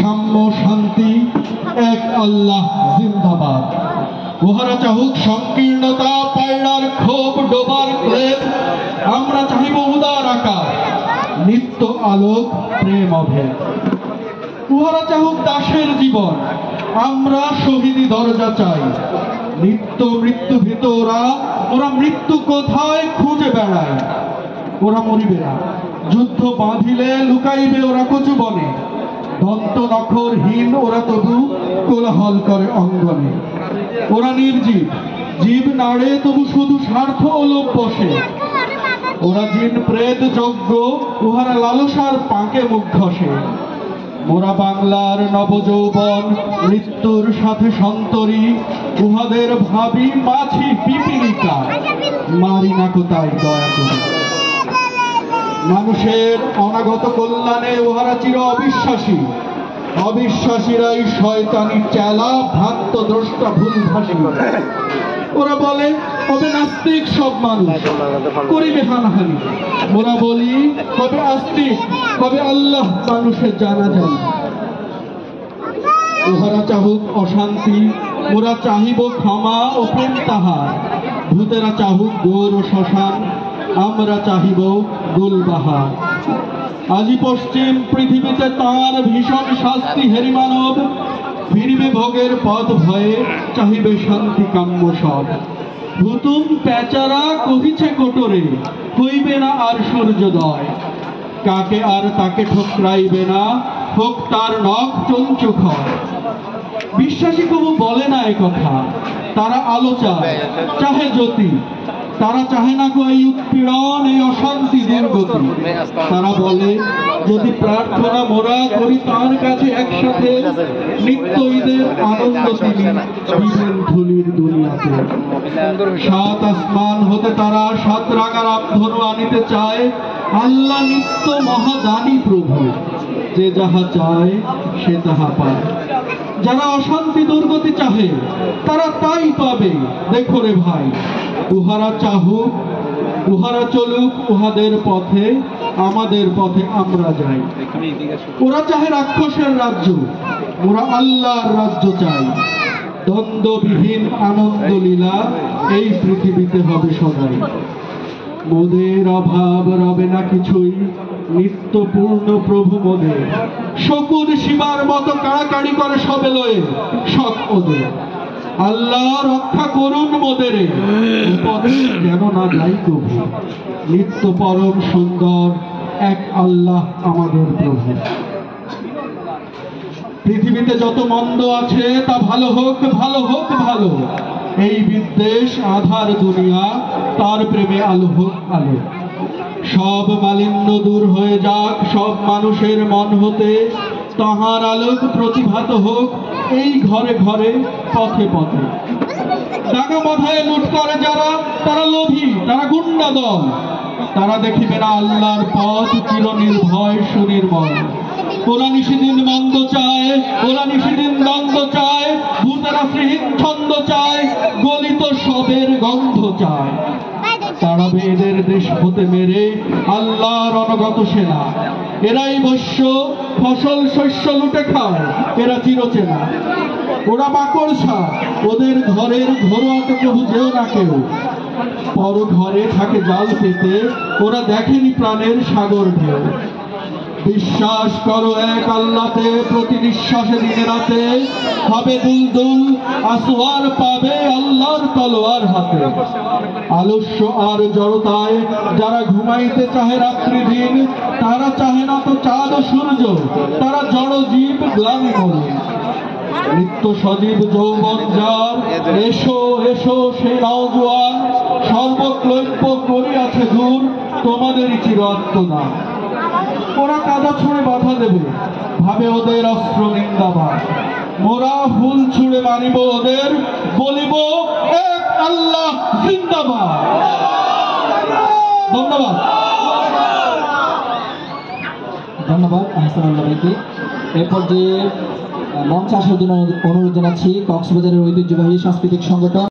সাম্য শান্তি, এক আল্লাহ জিন্দাবাদ। উহারা চাহুক সংকীর্ণতা, পায়রার ক্ষোভ, ডোবার ক্লেদ, আমরা চাহিব উদার আকাশ, নিত্য আলোক, প্রেম অভেদ। উহারা চাহুক দাসের জীবন, আমরা শহীদি দরজা চাই। নিত্য মৃত্যু ভীত ওরা মৃত্যু কোথায় খুঁজে বেড়ায়। ওরা মরিবে না, যুদ্ধ বাঁধিলে লুকাইবে ওরা কচু বনে। দন্ত নখরহীন ওরা তবু কোলাহল করে অঙ্গনে। ওরা নির্জীব, জীব নাড়ে তবু শুধু স্বার্থ ও লোভ বসে। ওরা জিন প্রেত যজ্ঞ, উহারা লালসার পাকে মুখ ঘষে। মোরা বাংলার নবযৌবন, মৃত্যুর সাথে সন্তরী, উহাদের ভাবি মাছি পিপিলিকা, মারি না কোথায় দয়া করে। মানুষের অনাগত কল্যাণে উহারা চির অবিশ্বাসী, অবিশ্বাসীরাই শয়তানি চেলা, ভ্রান্ত দ্রষ্টা ভুলভাসী। ওরা বলে হবে নাস্তিক সব মানুষ, করিবে হানাহানি। ওরা বলি হবে আস্তিক, হবে আল্লাহ মানুষের জানা যায়। উহারা চাহুক অশান্তি, ওরা চাহিব ক্ষমা ও প্রেম তাহার। ভূতেরা চাহুক গৌর ও শ্মশান, আমরা চাহিব গুলবাহার। আজি পশ্চিম পৃথিবীতে তাঁর ভীষণ শাস্তি হেরি মানব, ফিরিবে ভোগের পথ ভয়ে, চাহিবে শান্তি কাম্য সব। হুতুম পেচারা কহিছে কোটরে, হইবে না আর সূর্যোদয়। কাকে আর তাকে ঠোকরাইবে না, হোক তার নখ চঞ্চু ক্ষয়। বিশ্বাসী কবু বলে না এ কথা, তারা আলো চায়, চাহে জ্যোতি। তারা চাহে না গো এই উৎপীড়ন, এই অশান্তি দুর্গতি। তারা বলে যদি প্রার্থনা মোরা করি তার কাছে একসাথে, নিত্য ঈদের আনন্দ তিনি দিবেন ধুলির দুনিয়াতে। সাত আসমান হতে তারা সাত রাঙা রামধনু আনিতে চায়। আল্লাহ নিত্য মহাদানী প্রভু, যে যাহা চায় সে তাহা পায়। যারা অশান্তি দুর্গতি চাহে তারা তাই পাবে, দেখো রে ভাই। উহারা চাহুক, উহারা চলুক উহাদের পথে, আমাদের পথে আমরা যাই। ওরা চাহে রাক্ষসের রাজ্য, ওরা আল্লাহর রাজ্য চাই। দ্বন্দ্ববিহীন আনন্দ লীলা এই পৃথিবীতে হবে সদাই। মোদের অভাব রবে না কিছুই, নিত্য পূর্ণ প্রভু মোদের। শকুন শিবার মতো কাড়াকাড়ি করে সবে লয়ে শখ ওদের। আল্লাহ রক্ষা করুন মোদেরে, পথে যেন না যাই কবু। নিত্য পরম সুন্দর এক আল্লাহ আমাদের প্রভু। পৃথিবীতে যত মন্দ আছে তা ভালো হোক, ভালো হোক ভালো। এই বিদ্বেষ আধার দুনিয়া, তার প্রেমে আলো হোক আলো। সব মালিন্য দূর হয়ে যাক সব মানুষের মন হতে, তাহার আলোক প্রতিভাত হোক এই ঘরে ঘরে, পথে পথে। টাকা মাথায় লুট করে যারা, তারা লোভী, তারা গুন্ডা দল। তারা দেখিবে না আল্লাহর পথ, চির নির্ভয় সুনির্মল। ওরা নিশিদিন মন্দ চায়, ওরা নিশিদিন দ্বন্দ্ব চায়। ভূতেরা শ্রীহীন ছন্দ চায়, গলিত সবের গন্ধ চায়। তাড়াবে এদের দেশ হতে মেরে আল্লাহর অনগত সেনা। এরাই বৈশ্য, ফসল শস্য লুটে খায়, এরা চিরচেনা। ওরা মাকড়সা, ওদের ঘরের ঘরোয়াটুকু বুঝেও না কেউ। পর ঘরে থাকে জাল পেতে, ওরা দেখেনি প্রাণের সাগর ঢেউ। বিশ্বাস করো এক আল্লাহতে, প্রতি নিঃশ্বাসে দিনে রাতে হবে দুলদুল, আসওয়ার পাবে আল্লাহর তলোয়ার হাতে। আলস্য আর জড়তায় যারা ঘুমাইতে চাহে রাত্রি দিন, তারা চাহে না তো চাঁদ ও সূর্য, তারা জড় জীব গ্লানি মলিন। নিত্য সজীব যৌবন যার, এসো এসো সে নওজোয়ান। সর্বক্লৈব্য করিয়াছে দূর, তোমাদেরই চির আত্মদান। ওরা কাদা ছুঁড়ে বাধা দেবে, ভাবে ওদের অস্ত্র নিন্দাবাদ। মোরা ফুল ছুঁড়ে মানিব ওদের, বলিব এক আল্লাহ জিন্দাবাদ। ধন্যবাদ, ধন্যবাদ আহসানুল্লাহ ভাইকে। এরপর যে মঞ্চে আসার জন্য অনুরোধ জানাচ্ছি কক্সবাজারের ঐতিহ্যবাহী সাংস্কৃতিক সংগঠন